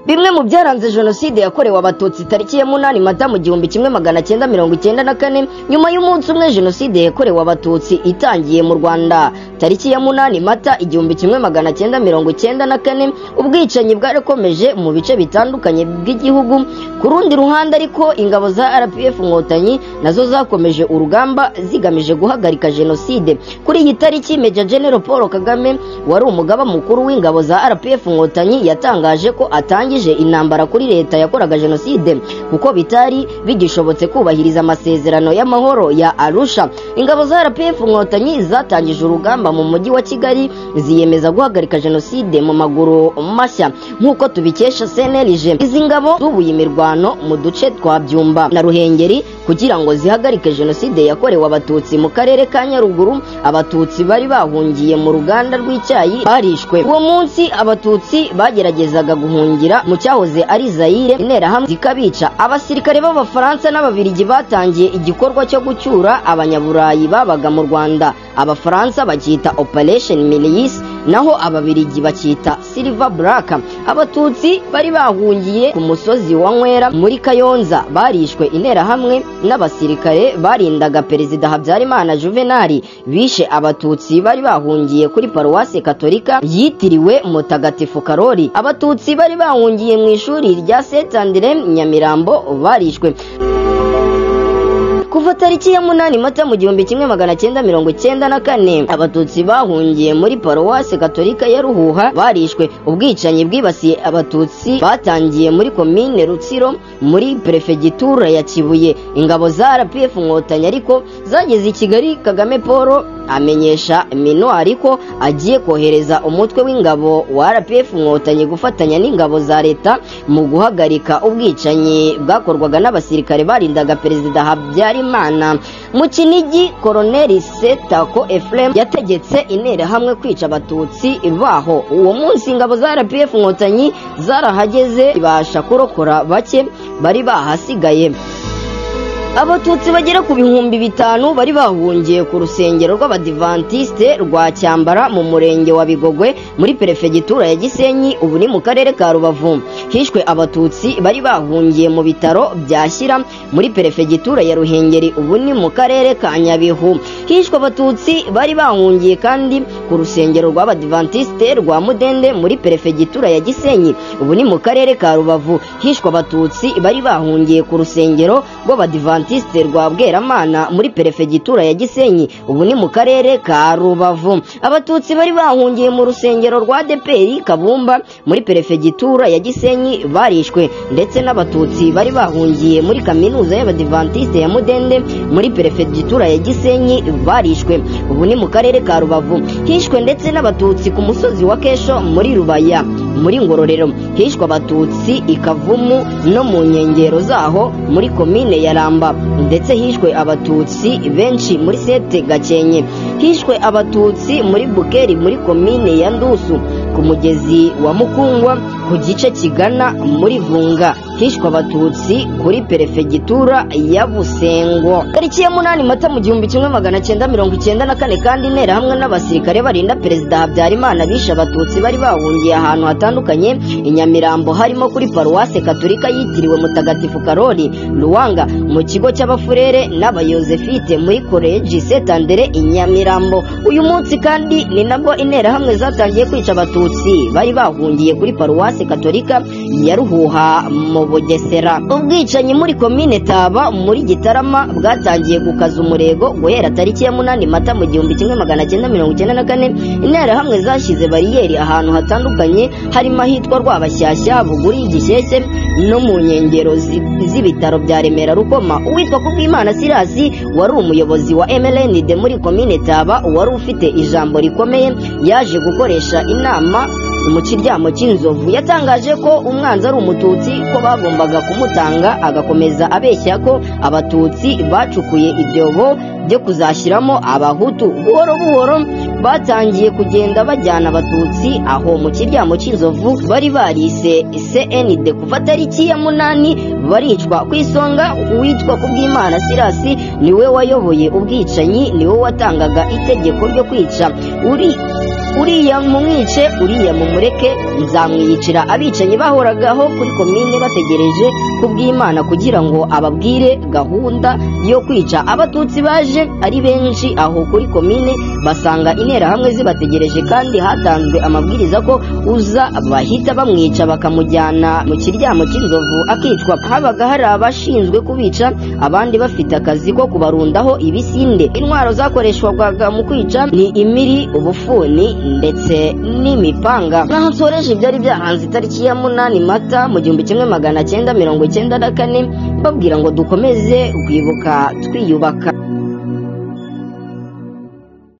Bimwe mu byaranze jenoside yakorewe abatutsi tariki ya 8 Mata mu 1994 nyuma y'umunsi umwe jenoside yakorewe abatutsi itangiye mu Rwanda tariki ya 8 Mata 1994 ubwicanyi bwarakomeje mu bice bitandukanye bw'igihugu. Ku rundi ruhande ariko ingabo za RPF Inkotanyi nazo zakomeje urugamba zigamije guhagarika jenoside. Kuri iyi tariki Major General Paul Kagame wari umugaba mukuru w'ingabo za RPF Inkotanyi yatangaje ko atangije intambara kuri leta yakoraga jenoside kuko bitari bigishobotse kubahiriza amasezerano y'amahoro ya Arusha. Ingabo za RPF Inkotanyi zatangije urugamba mu mujyi wa Kigali ziyemeza guhagarika jenoside mu maguru mashya nkuko tubikesha CNLG. Izi ngabo zubuye imirwano mu duce twa Byumba na Ruhengeri kugira ngo zihagarike jenoside yakorewe abatutsi mu karere ka Nyaruguru. Abatutsi bari bahungiye mu ruganda rw'icyayi barishwe. Uwo munsi abatutsi bageragezaga guhungira mu cyahoze ari Zaire, interahamwe zikabica. Abasirikare b'Abafaransa n'Ababiligi batangiye igikorwa cyo gucyura abanyaburayi babaga mu Rwanda. Abafaransa bakita Operation Milice naho Ababiligi bakita Silver Black. Abatutsi bari bahungiye ku musozi wa Nkwera muri Kayonza barishwe. Interahamwe n'abasirikare barindaga Perezida Habyarimana Juvenal bishe abatutsi bari bahungiye kuri Paruwasi Katolika yitiriwe Mutagatifu Karoli. Abatutsi bari bahungiye mu ishuri rya Saint Andre Nyamirambo barishwe. Kuva tariki ya 8 Mata mu 1994 abatutsi bahungiye muri Paruwasi Katolika ya Ruhuha barishwe. Ubwicanyi bwibasiye abatutsi batangiye muri komine Rutsiro muri prefegitura ya Kibuye. Ingabo za RPF Inkotanyi ariko zageze i Kigali. Kagame Paul amenyesha Minuari ko agiye kohereza umutwe w'ingabo wa RPF Inkotanyi gufatanya n'ingabo za leta mu guhagarika ubwicanyi bwakorwaga n'abasirikare barindaga Perezida Habyarimana. Mu Kinigi Colonel Setako Ephraim yategetse interahamwe kwica abatutsi baho. Uwo munsi ingabo za RPF Inkotanyi zarahageze ibasha kurokora bake bari bahasigaye. Abatutsi bagera ku 5,000 bari bahungiye ku rusengero rw'Abadivantiste rwa Cyambara mu murenge wa Bigogwe muri prefegitura ya Gisenyi ubu ni mu karere ka Rubavu. Hishwe abatutsi bari bahungiye mu bitaro bya Shyira muri prefegitura ya Ruhengeri ubu ni mu karere ka Nyabihu. Hishwe abatutsi bari bahungiye kandi ku rusengero rw'Abadivantiste rwa Mudende muri prefegitura ya Gisenyi ubu ni mu karere ka Rubavu. Hishwe abatutsi bari bahungiye ku rusengero rw'Abadivantiste rwa Bweramana muri prefegitura ya Gisenyi ubu ni mu karere ka Rubavu. Abatutsi bari bahungiye mu rusengero rwa DPR Kabumba muri prefegitura ya Gisenyi barishwe, ndetse n'abatutsi bari bahungiye muri kaminuza y'Abadivantiste ya Mudende muri prefegitura ya Gisenyi barishwe ubu ni mu karere ka Rubavu. Hishwe ndetse n'abatutsi ku musozi wa Kesho muri Rubaya muri Ngororero. Hishwe abatutsi ikavumu no mu nkengero zaho muri komine ya Ramba, ndetse hishwe abatutsi benshi muri Sete Gakenke. Hishwe abatutsi muri Bukeri muri komine ya Ndusu ku mugezi wa Mukungwa ku gice kigana muri Vunga. Hishwe abatutsi kuri prefegitura ya Busengo. Tariki ya 8 Mata mu 1994 kandi interahamwe n'abasirikare barinda Perezida Habyarimana bishe abatutsi bari bahungiye ahantu hatandukanye i Nyamirambo, harimo kuri Paruwasi Katolika yitiriwe Mutagatifu Karoli Ruwanga, mu kigo cy'abafurere n'abayozefite muri College Saint Andre i Nyamirambo. Uyu munsi kandi ni nabwo interahamwe zatangiye kwica abatutsi bari bahungiye kuri Paruwasi Katolika ya Ruhuha mu Bugesera. Ubwicanyi muri komine Taba muri Gitarama bwatangiye gukaza umurego guhera tariki ya 8 Mata mu 1994. Interahamwe zashize bariyeri ahantu hatandukanye harimo ahitwa Rwabashyashya, Buguri, Gishyeshye no mu nkengero z'ibitaro bya Remera Rukoma. Uwitwa Kubwimana Sirasi wari umuyobozi wa MLND muri komine Taba wari ufite ijambo rikomeye yaje gukoresha inama mu kiryamo cy'inzovu. Yatangaje ko umwanzi ari umututsi, ko bagombaga kumutanga, agakomeza abeshya ko abatutsi bacukuye ibyobo byo kuzashyiramo abahutu. Buhoro buhoro batangiye kugenda bajyana abatutsi aho mu kiryamo cy'inzovu bari barise CND. Kuva tariki ya 8 baricwa. Ku isonga uwitwa Kubwimana Sirasi niwe wayoboye ubwicanyi, niwe watangaga itegeko ryo kwica uriya mumwice, uriya mumureke, nzamwiyicira. Abicanyi bahoragaho kuri komine bategereje kubw'Imana kugira ngo ababwire gahunda yo kwica abatutsi. Baje ari benshi aho kuri komine basanga interahamwe zibategereje, kandi hatanzwe amabwiriza ko uza bahita bamwica bakamujyana mu kiryamo cy'inzovu akicwa. Habaga hari abashinzwe kubica, abandi bafite akazi ko kubarundaho ibisinde. Intwaro zakoreshwaga mu kwica ni imiri, ubufuni ndetse n'imipanga. Naho nsoreje ibyari byahanze itariki ya 8 Mata mu 1994 babwira ngo dukomeze kwibuka twiyubaka.